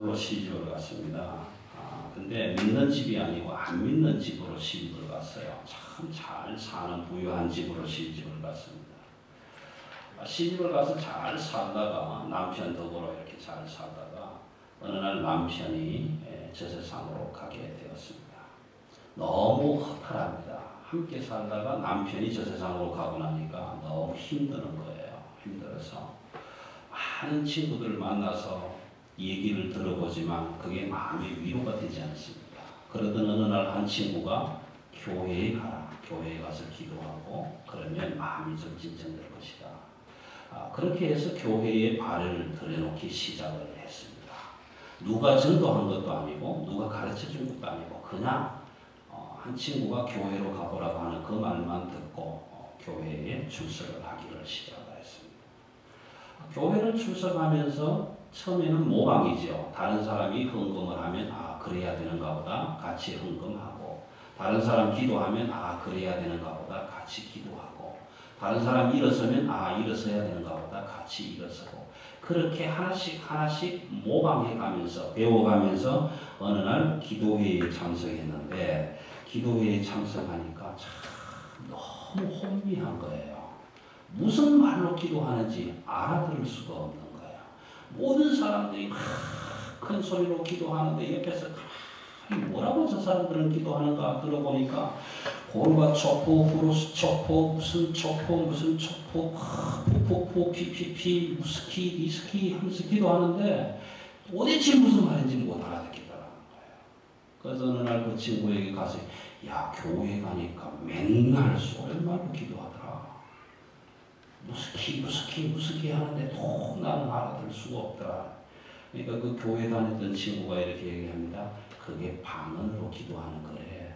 시집을 갔습니다. 근데 믿는 집이 아니고 안 믿는 집으로 시집을 갔어요. 참 잘 사는 부유한 집으로 시집을 갔습니다. 시집을 가서 잘 살다가 남편 덕으로 이렇게 잘 살다가 어느 날 남편이 저 세상으로 가게 되었습니다. 너무 허탈합니다. 함께 살다가 남편이 저 세상으로 가고 나니까 너무 힘드는 거예요. 힘들어서 많은 친구들을 만나서 얘기를 들어보지만 그게 마음의 위로가 되지 않습니다. 그러던 어느 날 한 친구가 교회에 가라. 교회에 가서 기도하고 그러면 마음이 좀 진정될 것이다. 그렇게 해서 교회에 발을 들여놓기 시작을 했습니다. 누가 전도한 것도 아니고 누가 가르쳐준 것도 아니고 그냥 한 친구가 교회로 가보라고 하는 그 말만 듣고 교회에 출석을 하기를 시작했습니다. 교회를 출석하면서 처음에는 모방이죠. 다른 사람이 헌금을 하면 그래야 되는가 보다 같이 헌금하고, 다른 사람 기도하면 그래야 되는가 보다 같이 기도하고, 다른 사람 일어서면 일어서야 되는가 보다 같이 일어서고, 그렇게 하나씩 모방해 가면서 배워가면서 어느 날 기도회에 참석했는데, 기도회에 참석하니까 참 너무 혼미한 거예요. 무슨 말로 기도하는지 알아들을 수가 없는 거예요. 모든 사람들이 큰 소리로 기도하는데 옆에서 뭐라고 저 사람들은 기도하는가 들어보니까 고르바 초포, 후루스 초포, 무슨 초포, 푸푸푸, 피피피, 무스키, 리스키 하면서 기도하는데 도대체 무슨 말인지 못 알아듣겠다라는 거예요. 그래서 어느 날 그 친구에게 가서 교회 가니까 맨날 소리말로 기도하더라. 무스키 하는데 또 나는 알아들 수가 없더라. 그러니까 그 교회 다녔던 친구가 이렇게 얘기합니다. 그게 방언으로 기도하는 거래.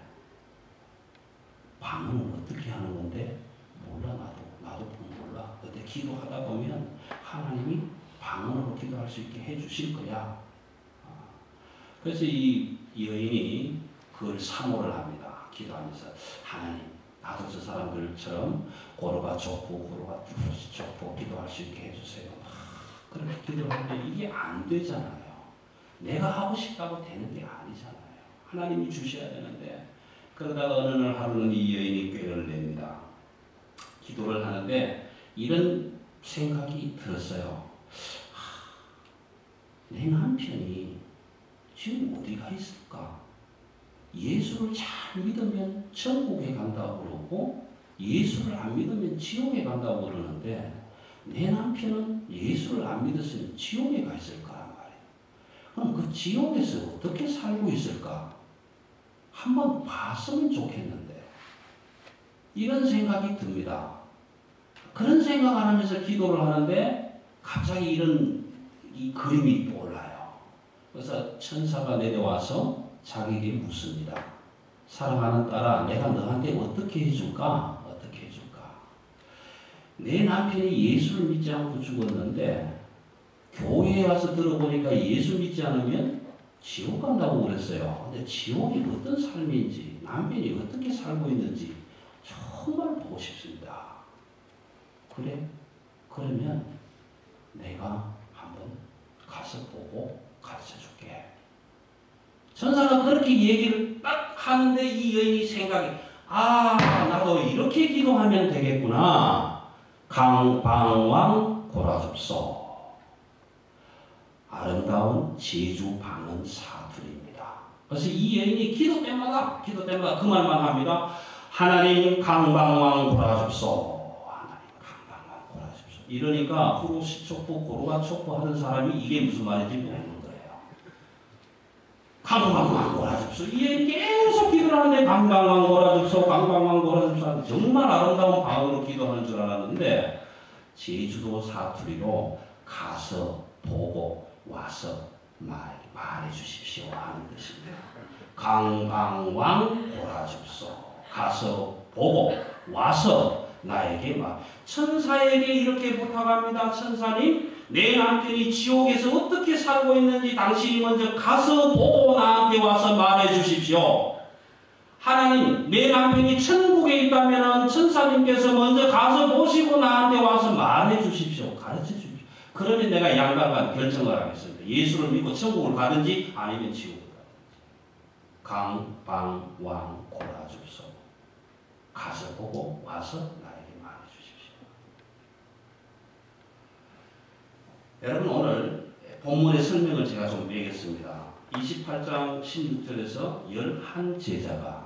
방언은 어떻게 하는 건데? 몰라. 나도 몰라. 근데 기도하다 보면 하나님이 방언으로 기도할 수 있게 해주실 거야. 그래서 이 여인이 그걸 사모를 합니다. 기도하면서 하나님, 나도 저 사람들처럼 고르바 족보 기도할 수 있게 해주세요. 그렇게 기도하는데 이게 안 되잖아요. 내가 하고 싶다고 되는 게 아니잖아요. 하나님이 주셔야 되는데. 그러다가 어느 날 하루는 이 여인이 꾀를 냅니다. 기도를 하는데 이런 생각이 들었어요. 내 남편이 지금 어디가 있을까? 예수를 잘 믿으면 천국에 간다고 그러고 예수를 안 믿으면 지옥에 간다고 그러는데 내 남편은 예수를 안 믿었으면 지옥에 가 있을 거란 말이에요. 그럼 그 지옥에서 어떻게 살고 있을까? 한번 봤으면 좋겠는데 이런 생각이 듭니다. 그런 생각을 하면서 기도를 하는데 갑자기 이 그림이 떠올라요. 그래서 천사가 내려와서 자기에게 묻습니다. 사랑하는 딸아, 내가 너한테 어떻게 해줄까? 내 남편이 예수를 믿지 않고 죽었는데 교회에 와서 들어보니까 예수 믿지 않으면 지옥 간다고 그랬어요. 근데 지옥이 어떤 삶인지, 남편이 어떻게 살고 있는지 정말 보고 싶습니다. 그래? 그러면 내가 한번 가서 보고 가르쳐 줄게. 천사가 그렇게 얘기를 딱 하는데 이 여인이 생각이 나도 이렇게 기도하면 되겠구나. 강방왕 고라줍소. 아름다운 제주 방언 사투리입니다. 그래서 이 여인이 기도 때마다 그 말만 합니다. 하나님 강방왕 고라줍소. 하나님 강방왕 고라줍소. 이러니까 후루시 촉포 고루가 촉포 하는 사람이 이게 무슨 말인지 모르는 거예요. 강방왕 고라줍소. 이 여인이 계속 기도를 하는데 강방왕 고라줍소 정말 아름다운 방언으로 기도하는 줄 알았는데 제주도 사투리로 가서 보고 와서 말해 주십시오 하는 뜻입니다. 강방왕 고라줍소. 가서 보고 와서 나에게 천사에게 이렇게 부탁합니다. 천사님, 내 남편이 지옥에서 어떻게 살고 있는지 당신이 먼저 가서 보고 나한테 와서 말해 주십시오. 하나님, 내 남편이 천국에 있다면 천사님께서 먼저 가서 보시고 나한테 와서 말해 주십시오. 가르쳐 주십시오. 그러면 내가 양강간 결정을 하겠습니다. 예수를 믿고 천국을 가든지 아니면 지옥을 가든지. 강, 방, 왕 골라주소. 가서 보고 와서 나에게 말해주십시오. 여러분 오늘 본문의 설명을 제가 좀 매겠습니다. 28장 16절에서 11제자가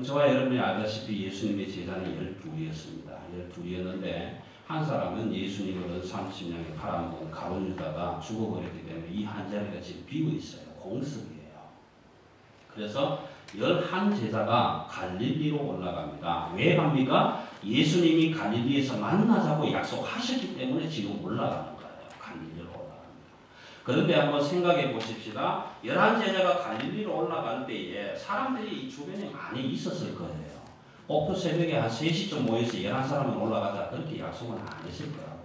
저와 여러분이 알다시피 예수님의 제자는 12이었습니다. 12이었는데 한 사람은 예수님을 30년에 팔아먹은 가룟 유다가 죽어버렸기 때문에 이 한 자리가 지금 비어 있어요. 공석이에요. 그래서 11제자가 갈릴리로 올라갑니다. 왜 갑니까? 예수님이 갈릴리에서 만나자고 약속하셨기 때문에 지금 올라가는 거예요. 갈릴리로 올라갑니다. 그런데 한번 생각해 보십시다. 11제자가 갈릴리로 올라갈 때에 사람들이 이 주변에 많이 있었을 거예요. 꼭두 새벽에 한 3시쯤 모여서 11사람은 올라가자 그렇게 약속은 안 했을 거라고요.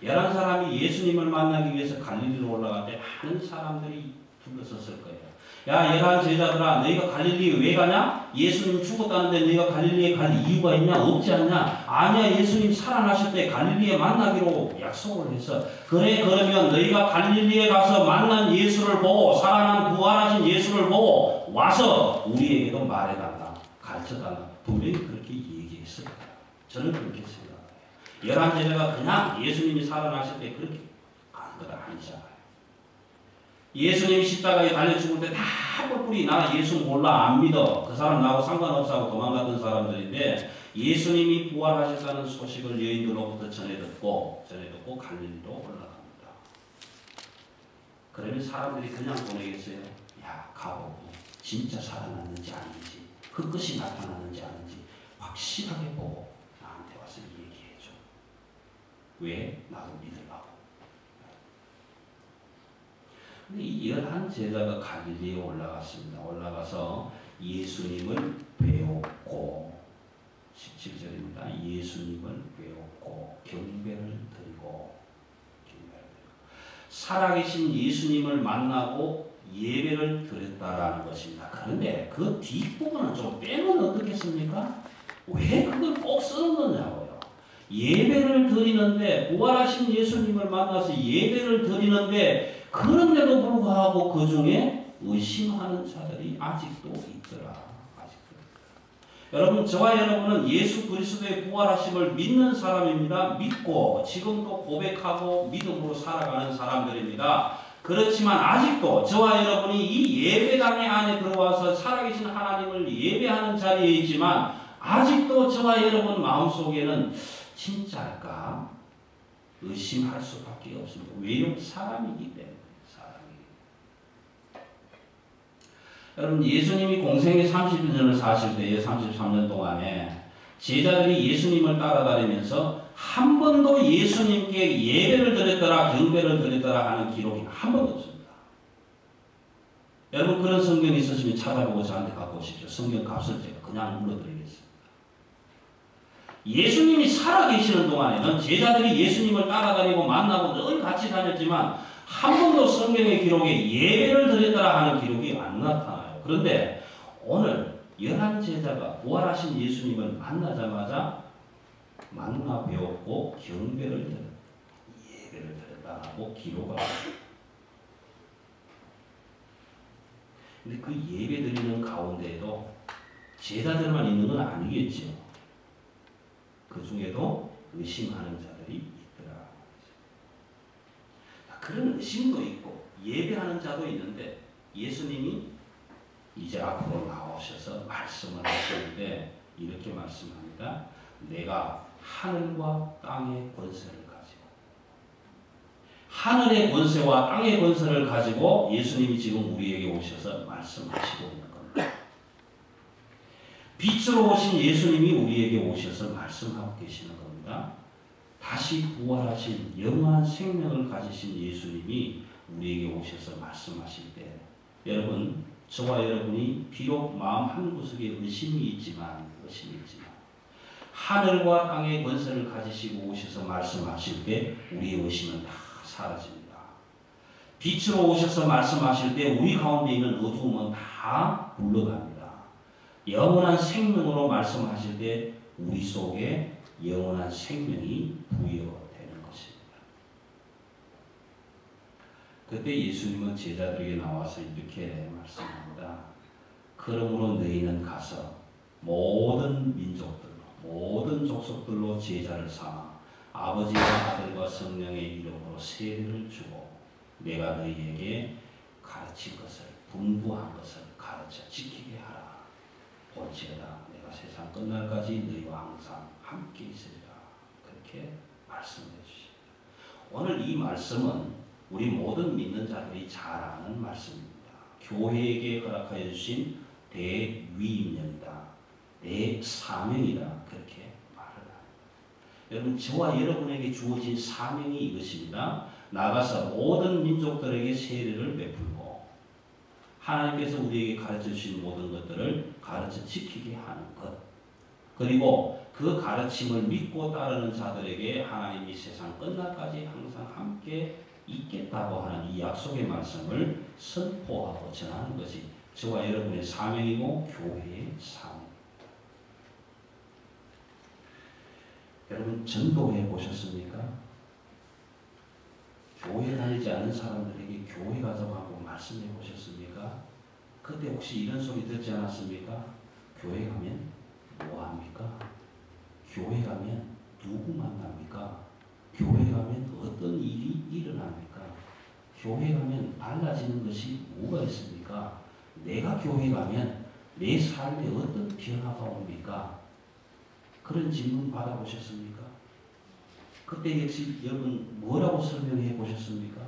11사람이 예수님을 만나기 위해서 갈릴리로 올라갈 때 많은 사람들이 둘러섰을 거예요. 야 11제자들아 너희가 갈릴리에 왜 가냐? 예수님 죽었다는데 너희가 갈릴리에 갈 이유가 있냐? 없지 않냐? 아니야 예수님 살아나실 때 갈릴리에 만나기로 약속을 해서 그래 그러면 너희가 갈릴리에 가서 만난 예수를 보고 살아난 부활하신 예수를 보고 와서 우리에게도 말해달라 가르쳐달라 분명히 그렇게 얘기했을 거야. 저는 그렇게 생각해요. 11제자가 그냥 예수님이 살아나실 때 그렇게 가는 건 아니잖아요. 예수님이 십자가에 달려 죽을 때 다 뿔뿔이 나 예수 몰라 안 믿어 그 사람 나하고 상관없어 하고 도망갔던 사람들인데 예수님이 부활하셨다는 소식을 여인들로부터 전해 듣고 갈릴리로 올라갑니다. 그러면 사람들이 그냥 보내겠어요? 야 가보고 진짜 살아났는지 아닌지 그 끝이 나타났는지 아닌지 확실하게 보고 나한테 와서 얘기해줘. 왜? 나도 믿으려고. 근데 이 11제자가 갈릴리에 올라갔습니다. 올라가서 예수님을 배웠고 17절입니다. 예수님을 배웠고 경배를 드리고 살아계신 예수님을 만나고 예배를 드렸다라는 것입니다. 그런데 그 뒷부분은 좀 빼면 어떻겠습니까? 왜 그걸 꼭 쓰는 거냐고요. 예배를 드리는데 부활하신 예수님을 만나서 예배를 드리는데 그런데도 불구하고 그 중에 의심하는 자들이 아직도 있더라. 여러분 저와 여러분은 예수 그리스도의 부활하심을 믿는 사람입니다. 믿고 지금도 고백하고 믿음으로 살아가는 사람들입니다. 그렇지만 아직도 저와 여러분이 이 예배당의 안에 들어와서 살아계신 하나님을 예배하는 자리에 있지만 아직도 저와 여러분 마음속에는 진짜일까? 의심할 수밖에 없습니다. 왜요? 사람이기 때문에. 여러분 예수님이 공생의 30년을 사실 때에 33년 동안에 제자들이 예수님을 따라다니면서 한 번도 예수님께 예배를 드렸더라 경배를 드렸더라 하는 기록이 한 번도 없습니다. 여러분 그런 성경이 있으시면 찾아보고 저한테 갖고 오십시오. 성경 값을 제가 그냥 물어드리겠습니다. 예수님이 살아계시는 동안에는 제자들이 예수님을 따라다니고 만나고 늘 같이 다녔지만 한 번도 성경의 기록에 예배를 드렸더라 하는 기록이 안 나타나요. 그런데 오늘 11제자가 부활하신 예수님을 만나자마자 만나 배웠고 경배를 드렸다. 예배를 드렸다고 기록을 합니다. 근데 그 예배 드리는 가운데에도 제자들만 있는 건 아니겠죠. 그 중에도 의심하는 자들이 있더라. 그런 의심도 있고 예배하는 자도 있는데 예수님이 이제 앞으로 나오셔서 말씀을 하시는데 이렇게 말씀합니다. 내가 하늘과 땅의 권세를 가지고 하늘의 권세와 땅의 권세를 가지고 예수님이 지금 우리에게 오셔서 말씀하시고 있는 겁니다. 빛으로 오신 예수님이 우리에게 오셔서 말씀하고 계시는 겁니다. 다시 부활하신 영원한 생명을 가지신 예수님이 우리에게 오셔서 말씀하실 때 여러분 저와 여러분이 비록 마음 한구석에 의심이 있지만 하늘과 땅의 권세를 가지시고 오셔서 말씀하실 때 우리의 의심은 다 사라집니다. 빛으로 오셔서 말씀하실 때 우리 가운데 있는 어두움은 다 물러갑니다. 영원한 생명으로 말씀하실 때 우리 속에 영원한 생명이 부여됩니다. 그때 예수님은 제자들에게 나와서 이렇게 말씀합니다. 그러므로 너희는 가서 모든 민족들로 모든 족속들로 제자를 삼아 아버지와 아들과 성령의 이름으로 세례를 주고 내가 너희에게 가르친 것을 분부한 것을 가르쳐 지키게 하라. 볼지어다 내가 세상 끝날까지 너희와 항상 함께 있으리라. 그렇게 말씀해 주십니다. 오늘 이 말씀은 우리 모든 믿는 자들이 잘 아는 말씀입니다. 교회에게 허락하여 주신 대위임령이다. 대사명이다. 그렇게 말을 합니다. 여러분 저와 여러분에게 주어진 사명이 이것입니다. 나가서 모든 민족들에게 세례를 베풀고 하나님께서 우리에게 가르쳐 주신 모든 것들을 가르쳐 지키게 하는 것. 그리고 그 가르침을 믿고 따르는 자들에게 하나님이 세상 끝날까지 항상 함께 있겠다고 하는 이 약속의 말씀을 선포하고 전하는 것이 저와 여러분의 사명이고 교회의 사명입니다. 여러분 전도해 보셨습니까? 교회 다니지 않은 사람들에게 교회 가자고 하고 말씀해 보셨습니까? 그때 혹시 이런 소리 듣지 않았습니까? 교회 가면 뭐 합니까? 교회 가면 누구 만납니까? 교회 가면 어떤 일이 일어납니까? 교회 가면 달라지는 것이 뭐가 있습니까? 내가 교회 가면 내 삶에 어떤 변화가 옵니까? 그런 질문 받아보셨습니까? 그때 역시 여러분 뭐라고 설명해 보셨습니까?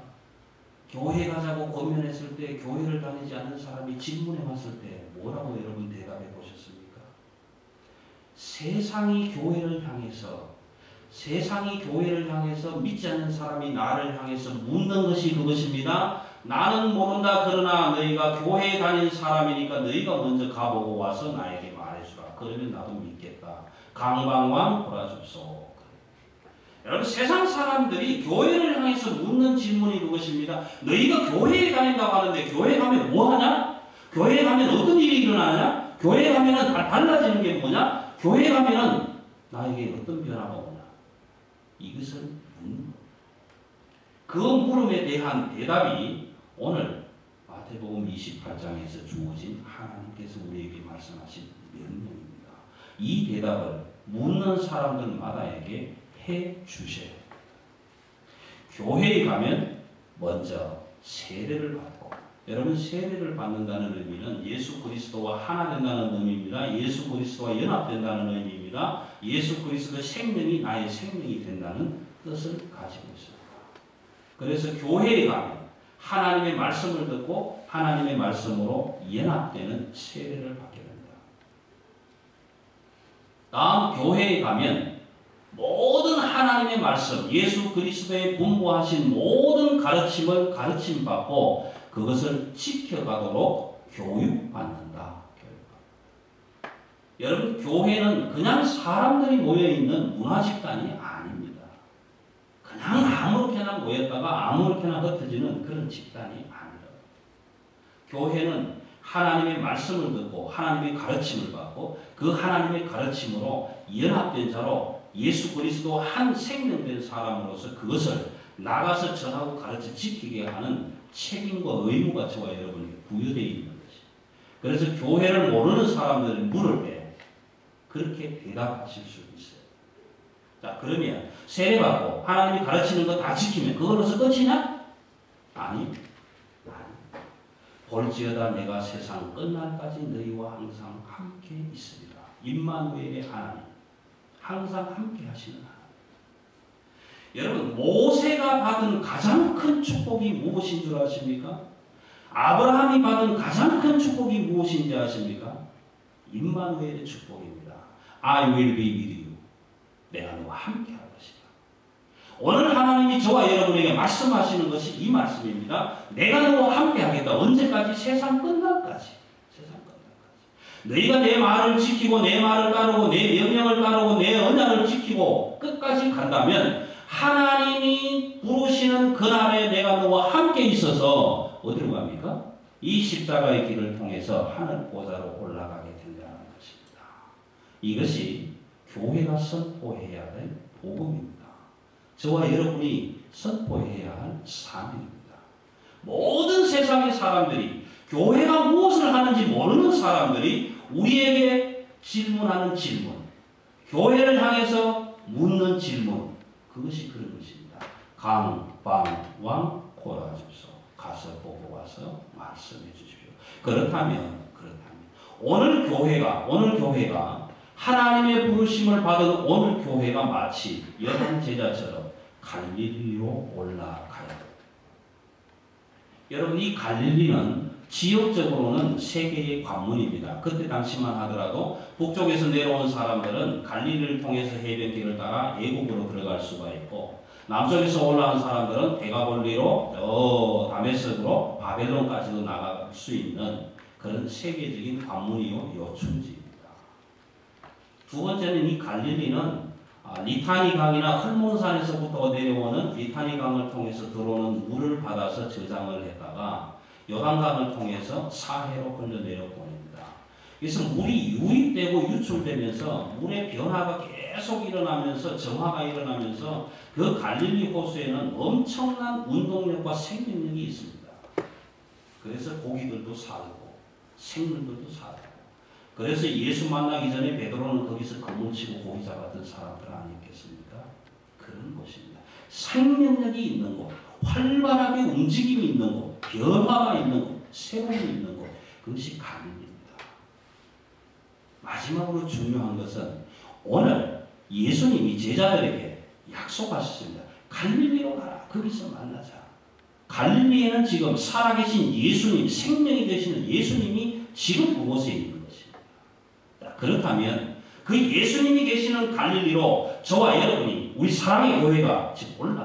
교회 가자고 고민했을 때 교회를 다니지 않는 사람이 질문해 왔을 때 뭐라고 여러분 대답해 보셨습니까? 세상이 교회를 향해서 믿지 않는 사람이 나를 향해서 묻는 것이 그것입니다. 나는 모른다. 그러나 너희가 교회에 다니는 사람이니까 너희가 먼저 가보고 와서 나에게 말해주라. 그러면 나도 믿겠다. 강방왕 보라줍소. 여러분 세상 사람들이 교회를 향해서 묻는 질문이 그것입니다. 너희가 교회에 다닌다고 하는데 교회 가면 뭐하냐? 교회 가면 어떤 일이 일어나냐? 교회 가면 달라지는 게 뭐냐? 교회 가면 나에게 어떤 변화가 오냐? 이것을 묻는 겁니다. 그 물음에 대한 대답이 오늘 마태복음 28장에서 주어진 하나님께서 우리에게 말씀하신 명령입니다. 이 대답을 묻는 사람들마다에게 해 주셔야 합니다. 교회에 가면 먼저 세례를 받고, 여러분 세례를 받는다는 의미는 예수 그리스도와 하나 된다는 의미입니다. 예수 그리스도와 연합된다는 의미입니다. 예수 그리스도의 생명이 나의 생명이 된다는 뜻을 가지고 있습니다. 그래서 교회에 가면 하나님의 말씀을 듣고 하나님의 말씀으로 연합되는 세례를 받게 됩니다. 다음 교회에 가면 모든 하나님의 말씀, 예수 그리스도의 분부하신 모든 가르침을 가르침받고 그것을 지켜가도록 교육받는다. 여러분 교회는 그냥 사람들이 모여있는 문화집단이 아닙니다. 그냥 아무렇게나 모였다가 아무렇게나 흩어지는 그런 집단이 아니다. 교회는 하나님의 말씀을 듣고 하나님의 가르침을 받고 그 하나님의 가르침으로 연합된 자로 예수 그리스도 한 생명된 사람으로서 그것을 나가서 전하고 가르쳐 지키게 하는 책임과 의무가 저와 여러분에게 부여되어 있는 것입니다. 그래서 교회를 모르는 사람들이 물을 때 그렇게 대답하실 수 있어요. 자, 그러면 세례받고 하나님이 가르치는 거 다 지키면 그걸로서 끝이냐? 아니. 볼지어다 내가 세상 끝날까지 너희와 항상 함께 있으리라. 임마누엘의 하나님. 항상 함께 하시는 하나님. 여러분 모세가 받은 가장 큰 축복이 무엇인 줄 아십니까? 아브라함이 받은 가장 큰 축복이 무엇인지 아십니까? 임마누엘의 축복입니다. I will be with you. 내가 너와 함께 할 것이다. 오늘 하나님이 저와 여러분에게 말씀하시는 것이 이 말씀입니다. 내가 너와 함께 하겠다. 언제까지? 세상 끝날까지. 세상 끝날까지. 너희가 내 말을 지키고 내 말을 따르고 내 명령을 따르고 내 언약을 지키고 끝까지 간다면 하나님이 부르시는 그날에 내가 너와 함께 있어서 어디로 갑니까? 이 십자가의 길을 통해서 하늘 보좌로 올라가게 된다는 것입니다. 이것이 교회가 선포해야 될 복음입니다. 저와 여러분이 선포해야 할 사명입니다. 사람들이, 교회가 무엇을 하는지 모르는 사람들이 우리에게 질문하는 질문, 교회를 향해서 묻는 질문, 그것이 그런 것입니다. 강, 방, 왕, 고라 주소. 가서 보고 와서 말씀해 주십시오. 그렇다면 오늘 교회가 하나님의 부르심을 받은 오늘 교회가 마치 열한 제자처럼 갈릴리로 올라가야 됩니다. 여러분, 이 갈릴리는 지역적으로는 세 개의 관문입니다. 그때 당시만 하더라도 북쪽에서 내려온 사람들은 갈릴리를 통해서 해변길을 따라 애국으로 들어갈 수가 있고, 남쪽에서 올라온 사람들은 대가볼리로 다메섹으로 바벨론까지도 나갈 수 있는 그런 세계적인 관문이요 요충지입니다. 두 번째는 이 갈릴리는 리타니 강이나 헐몬산에서부터 내려오는 리타니 강을 통해서 들어오는 물을 받아서 저장을 했다가 요단강을 통해서 사해로 흘러내려 보냅니다. 그래서 물이 유입되고 유출되면서 물의 변화가 계속 일어나면서 정화가 일어나면서 그 갈릴리 호수에는 엄청난 운동력과 생명력이 있습니다. 그래서 고기들도 살고 생물들도 살고, 그래서 예수 만나기 전에 베드로는 거기서 거물치고 고기 잡았던 사람들 아니겠습니까? 그런 곳입니다. 생명력이 있는 곳, 활발하게 움직임이 있는 곳, 변화가 있는 곳, 새로움이 있는 곳, 그것이 갈릴리입니다. 마지막으로 중요한 것은 오늘 예수님이 제자들에게 약속하셨습니다. 갈릴리로 가라. 거기서 만나자. 갈릴리에는 지금 살아계신 예수님, 생명이 되시는 예수님이 지금 그곳에 있는 것입니다. 그렇다면 그 예수님이 계시는 갈릴리로 저와 여러분이, 우리 사랑의 교회가 지금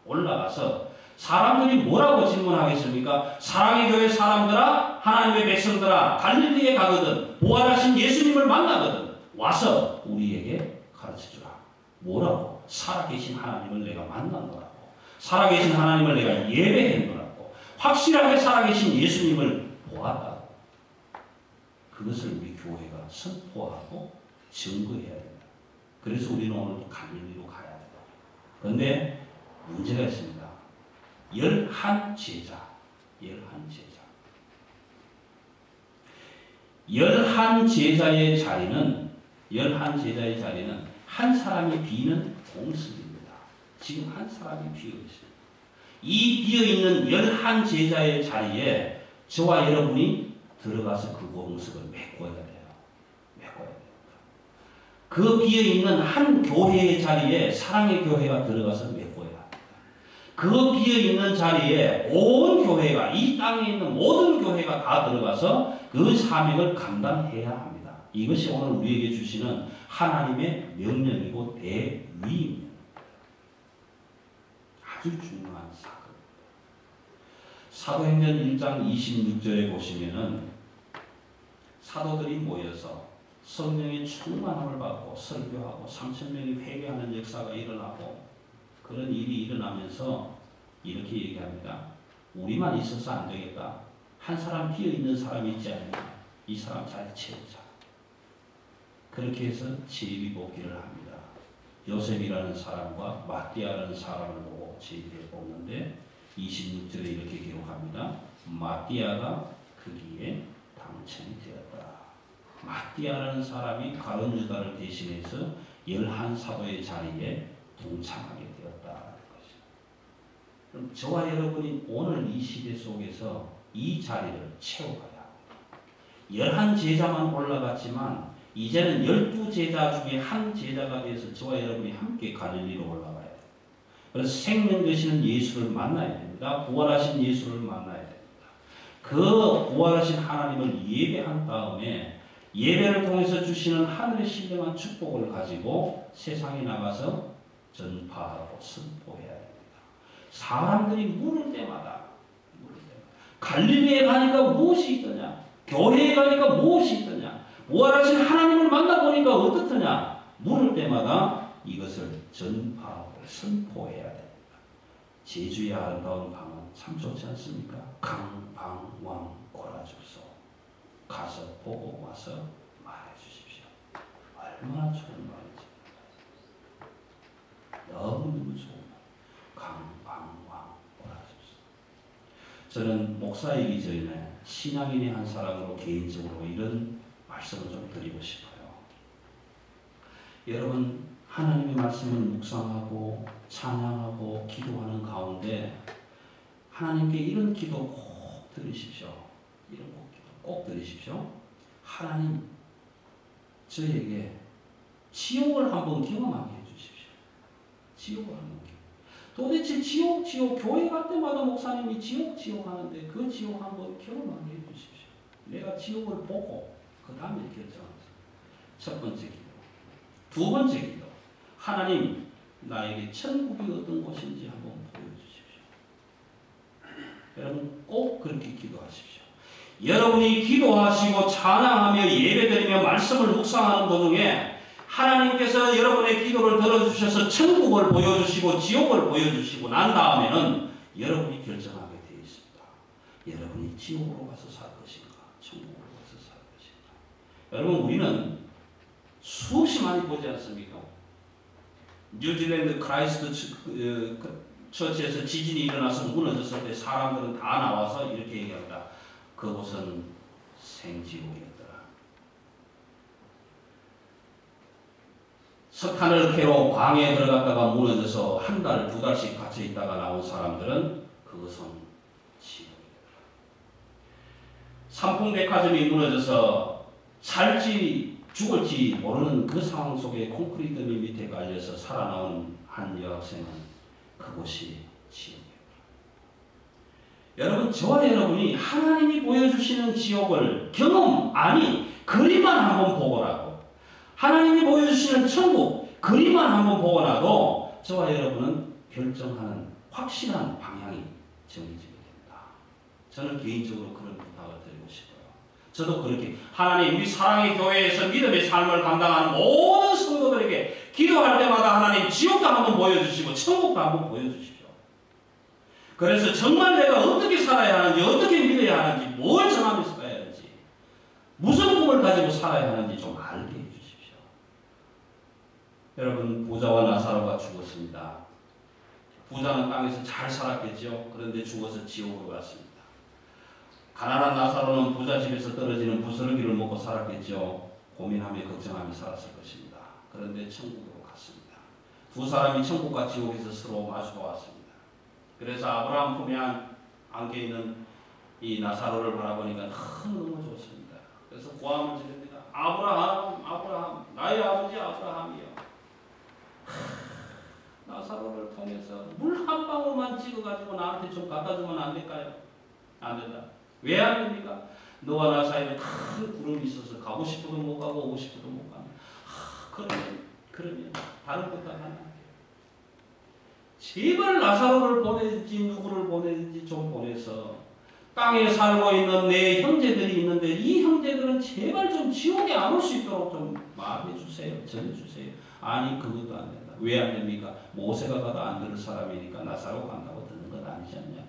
올라가서 사람들이 뭐라고 질문하겠습니까? 사랑의 교회 사람들아, 하나님의 백성들아, 갈릴리에 가거든 부활하신 예수님을 만나거든 와서 우리에게 가르쳐주라. 뭐라고? 살아계신 하나님을 내가 만나노라고, 살아계신 하나님을 내가 예배했노라고, 확실하게 살아계신 예수님을 보았다고. 그것을 우리 교회가 선포하고 증거해야 된다. 그래서 우리는 오늘도 갈릴리로 가야 된다. 그런데 문제가 있습니다. 열한 제자. 열한 제자의 자리는 한 사람이 비는 공석입니다. 지금 한 사람이 비어 있습니다. 이 비어 있는 열한 제자의 자리에 저와 여러분이 들어가서 그 공석을 메꿔야 돼요. 그 비어 있는 한 교회의 자리에 사랑의 교회가 들어가서 메꿔야 합니다. 그 비어 있는 자리에 온 교회가, 이 땅에 있는 모든 교회가 다 들어가서 그 사명을 감당해야 합니다. 이것이 오늘 우리에게 주시는 하나님의 명령이고 대위입니다. 아주 중요한 사건입니다. 사도행전 1장 26절에 보시면은 사도들이 모여서 성령의 충만함을 받고 설교하고 3,000명이 회개하는 역사가 일어나고, 그런 일이 일어나면서 이렇게 얘기합니다. 우리만 있어서 안 되겠다. 한 사람 비어있는 사람이 있지 않냐. 이 사람 잘 채우자. 그렇게 해서 제비뽑기를 합니다. 요셉이라는 사람과 마띠아라는 사람을 보고 제비를 뽑는데 26절에 이렇게 기록합니다. 마띠아가 거기에 당첨이 되었다. 마띠아라는 사람이 가룟 유다를 대신해서 11사도의 자리에 동참하게 되었다는 것입니다. 그럼 저와 여러분이 오늘 이 시대 속에서 이 자리를 채워가야 합니다. 11제자만 올라갔지만 이제는 12제자 중에 한 제자가 돼서 저와 여러분이 함께 갈릴리로 올라가야 됩니다. 그래서 생명 되시는 예수를 만나야 됩니다. 부활하신 예수를 만나야 됩니다. 그 부활하신 하나님을 예배한 다음에 예배를 통해서 주시는 하늘의 신령한 축복을 가지고 세상에 나가서 전파하고 선포해야 됩니다. 사람들이 물을 때마다 갈릴리에 가니까 무엇이 있더냐? 교회에 가니까 무엇이 있더냐? 부활하신 하나님을 만나보니까 어떻더냐? 물을 때마다 이것을 전파하고 선포해야 됩니다. 제주의 아름다운 강은 참 좋지 않습니까? 강, 방, 왕, 고라 주소. 가서 보고 와서 말해 주십시오. 얼마나 좋은 말이지. 너무너무 좋은 말. 강, 방, 왕, 고라 주소. 저는 목사이기 전에 신앙인의 한 사람으로 개인적으로 이런 말씀을 좀 드리고 싶어요. 여러분, 하나님의 말씀을 묵상하고 찬양하고 기도하는 가운데 하나님께 이런 기도 꼭 드리십시오. 이런 기도 꼭 드리십시오. 하나님, 저에게 지옥을 한번 경험하게 해주십시오. 지옥을 한번 도대체 지옥 교회 갈 때마다 목사님이 지옥 하는데 그 지옥 한번 경험하게 해주십시오. 내가 지옥을 보고 그 다음에 결정하세요. 첫 번째 기도. 두 번째 기도. 하나님, 나에게 천국이 어떤 곳인지 한번 보여주십시오. 여러분 꼭 그렇게 기도하십시오. 여러분이 기도하시고 찬양하며 예배드리며 말씀을 묵상하는 도중에 하나님께서 여러분의 기도를 들어주셔서 천국을 보여주시고 지옥을 보여주시고 난 다음에는 여러분이 결정하게 되어 있습니다. 여러분이 지옥으로 가서 살 것인가 천국으로 가서 살 것인가. 여러분, 우리는 수없이 많이 보지 않습니까? 뉴질랜드 크라이스트 처치에서 지진이 일어나서 무너졌을 때 사람들은 다 나와서 이렇게 얘기합니다. 그곳은 생지옥이었더라. 석탄을 캐러 광해에 들어갔다가 무너져서 한 달, 두 달씩 갇혀 있다가 나온 사람들은 그것은 지옥이었더라. 삼풍백화점이 무너져서 살지 죽을지 모르는 그 상황 속에 콘크리트 밑에 깔려서 살아나온 한 여학생은 그곳이 지옥이었다. 여러분, 저와 여러분이 하나님이 보여주시는 지옥을 경험, 아니 그림만 한번 보거라도, 하나님이 보여주시는 천국 그림만 한번 보거라도 저와 여러분은 결정하는 확실한 방향이 정해지게 됩니다. 저는 개인적으로 그런 부탁을 드리고 싶어요. 저도 그렇게 하나님, 우리 사랑의 교회에서 믿음의 삶을 감당하는 모든 성도들에게 기도할 때마다 하나님 지옥도 한번 보여주시고 천국도 한번 보여주십시오. 그래서 정말 내가 어떻게 살아야 하는지, 어떻게 믿어야 하는지, 뭘 전하면서 가야 하는지, 무슨 꿈을 가지고 살아야 하는지 좀 알게 해주십시오. 여러분, 부자와 나사로가 죽었습니다. 부자는 땅에서 잘 살았겠죠. 그런데 죽어서 지옥으로 갔습니다. 가난한 나사로는 부자 집에서 떨어지는 부스러기를 먹고 살았겠죠. 고민하며 걱정하며 살았을 것입니다. 그런데 천국으로 갔습니다. 두 사람이 천국과 지옥에서 서로 마주보았습니다. 그래서 아브라함 품에 안겨 있는 이 나사로를 바라보니까 너무 좋습니다. 그래서 고함을 지릅니다. 아브라함, 아브라함, 나의 아버지 아브라함이요. 나사로를 통해서 물 한 방울만 찍어가지고 나한테 좀 갖다 주면 안 될까요? 안 된다. 왜 안 됩니까? 너와 나 사이에 큰 구름이 있어서 가고 싶어도 못 가고 오고 싶어도 못 가고. 그러면 다른 것도 하나 할게요. 제발 나사로를 보내든지 누구를 보내든지 좀 보내서 땅에 살고 있는 내 형제들이 있는데 이 형제들은 제발 좀 지옥에 안 올 수 있도록 좀 말해 주세요. 전해주세요. 아니, 그것도 안 된다. 왜 안 됩니까? 모세가 가도 안 들을 사람이니까 나사로 간다고 듣는 건 아니지 않냐.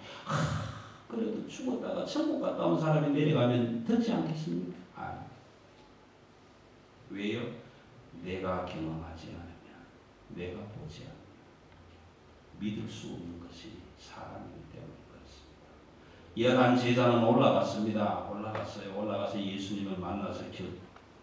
그래도 죽었다가 천국 갔다 온 사람이 내려가면 듣지 않겠습니까? 아니. 왜요? 내가 경험하지 않으면, 내가 보지 않으면 믿을 수 없는 것이 사람이기 때문인 것입니다. 11 제자는 올라갔습니다. 올라가서 예수님을 만나서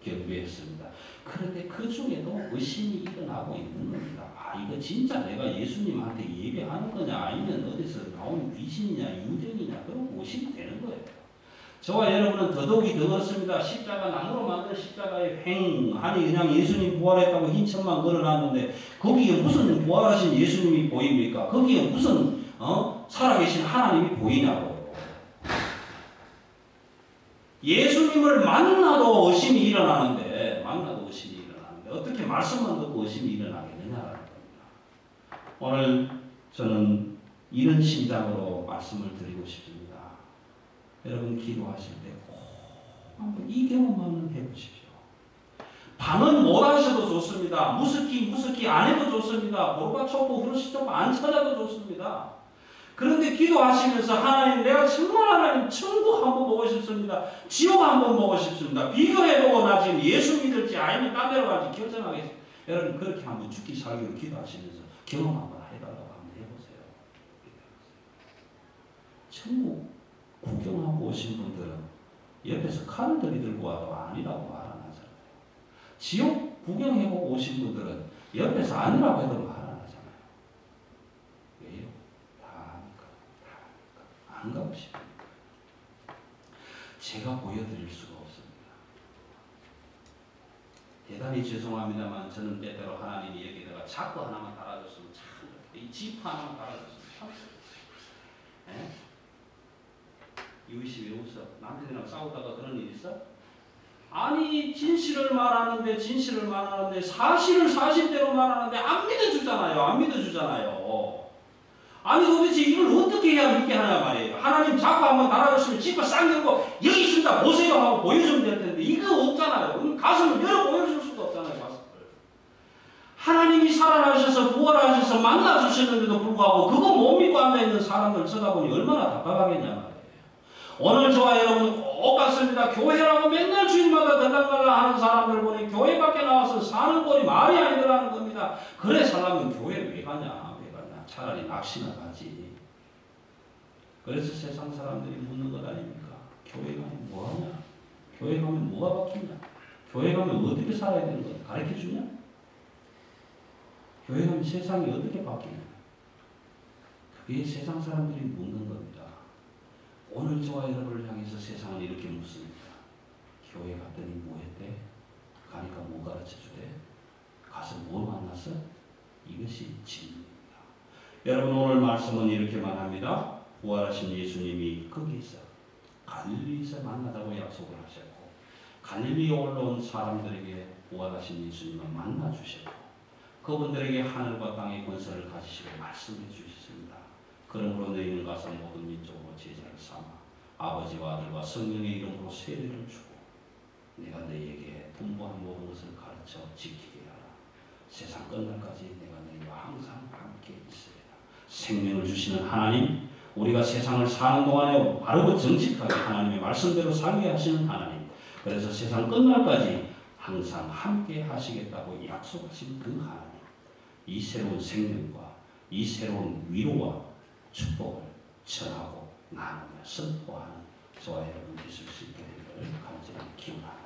경배했습니다. 그런데 그 중에도 의심이 일어나고 있는 겁니다. 이거 진짜 내가 예수님한테 예배하는 거냐, 아니면 어디서 나온 귀신이냐, 유령이냐, 그런 의심이 되는 거예요. 저와 여러분은 더더욱이 더 그렇습니다. 십자가, 나무로 만든 십자가에 횡하니 그냥 예수님 부활했다고 흰 천만 걸어놨는데 거기에 무슨 부활하신 예수님이 보입니까? 거기에 무슨 살아계신 하나님이 보이냐고요. 예수님을 만나도 의심이 일어나는데 어떻게 말씀만 듣고 의심이 일어나겠느냐라는 겁니다. 오늘 저는 이런 심장으로 말씀을 드리고 싶습니다. 여러분, 기도하실 때 꼭 한번 이 경험만 해보십시오. 방언 못 하셔도 좋습니다. 무섭기 안 해도 좋습니다. 고르바초프, 후르시초프 안 찾아도 좋습니다. 그런데 기도하시면서 하나님, 내가 정말 하나님 천국 한번 보고 싶습니다. 지옥 한번 보고 싶습니다. 비교해보고 나 지금 예수 믿을지 아니면 딴 데로 갈지 결정하겠습니다. 여러분, 그렇게 한번 죽기 살기로 기도하시면서 경험 한번 해달라고 한번 해보세요. 천국 구경하고 오신 분들은 옆에서 칼을 들이들고 와도 아니라고 말 안 하잖아요. 지옥 구경해보고 오신 분들은 옆에서 아니라고 해도 말 안 하잖아요. 왜요? 다 아니까. 안 가고 싶으니까. 제가 보여드릴 수가 없습니다. 대단히 죄송합니다만 저는 때때로 하나님이 여기다가 자꾸 하나만 달아줬으면 참 이 지프 하나만 달아줬으면 참 좋겠어요. 이웃이 왜 웃어? 남편이랑 싸우다가 그런 일 있어? 아니 진실을 말하는데 사실을 사실대로 말하는데 안 믿어주잖아요. 아니 도대체 이걸 어떻게 해야 믿게 하냐 말이에요. 하나님 자꾸 한번 달아줬으면 지퍼 싹 열고 여기 있습니다 보세요 하고 보여주면 될 텐데 이거 없잖아요. 가슴을 열어 보여줄 수가 없잖아요. 가슴을. 하나님이 살아나셔서 부활하셔서 만나주셨는데도 불구하고 그거 못 믿고 앉아있는 사람들 쳐다보니 얼마나 답답하겠냐 말이에요. 오늘 저와 여러분은 꼭 같습니다. 교회라고 맨날 주일마다 들락날락 하는 사람들 보니 교회 밖에 나와서 사는 꼴이 말이 아니더라는 겁니다. 그래 살려면 교회를 왜 가냐. 차라리 낚시나 가지. 그래서 세상 사람들이 묻는 것 아닙니까? 교회 가면 뭐하냐? 교회 가면 뭐가 바뀌냐? 교회 가면 어떻게 살아야 되는 거야? 가르쳐주냐? 교회 가면 세상이 어떻게 바뀌냐? 그게 세상 사람들이 묻는 겁니다. 오늘 저와 여러분을 향해서 세상은 이렇게 묻습니다. 교회 갔더니 뭐 했대? 가니까 뭐 가르쳐주대? 가서 뭐 만났어? 이것이 질문입니다. 여러분 오늘 말씀은 이렇게 말합니다. 부활하신 예수님이 거기서 갈릴리에서 만나자고 약속을 하셨고 갈릴리에 올라온 사람들에게 부활하신 예수님을 만나주셨고 그분들에게 하늘과 땅의 권세를 가지시고 말씀해 주셨습니다. 그러므로 너희는 가서 모든 민족으로 제자를 삼아 아버지와 아들과 성령의 이름으로 세례를 주고 내가 너희에게 분부한 모든 것을 가르쳐 지키게 하라. 세상 끝날까지 내가 너희와 항상 함께 있으리라. 생명을 주시는 하나님, 우리가 세상을 사는 동안에 바르고 정직하게 하나님의 말씀대로 살게 하시는 하나님, 그래서 세상 끝날까지 항상 함께 하시겠다고 약속하신 그 하나님, 이 새로운 생명과 이 새로운 위로와 축복을 전하고 나누며 선포하는 저와 여러분 되실 수 있게 되기를 간절히 기원합니다.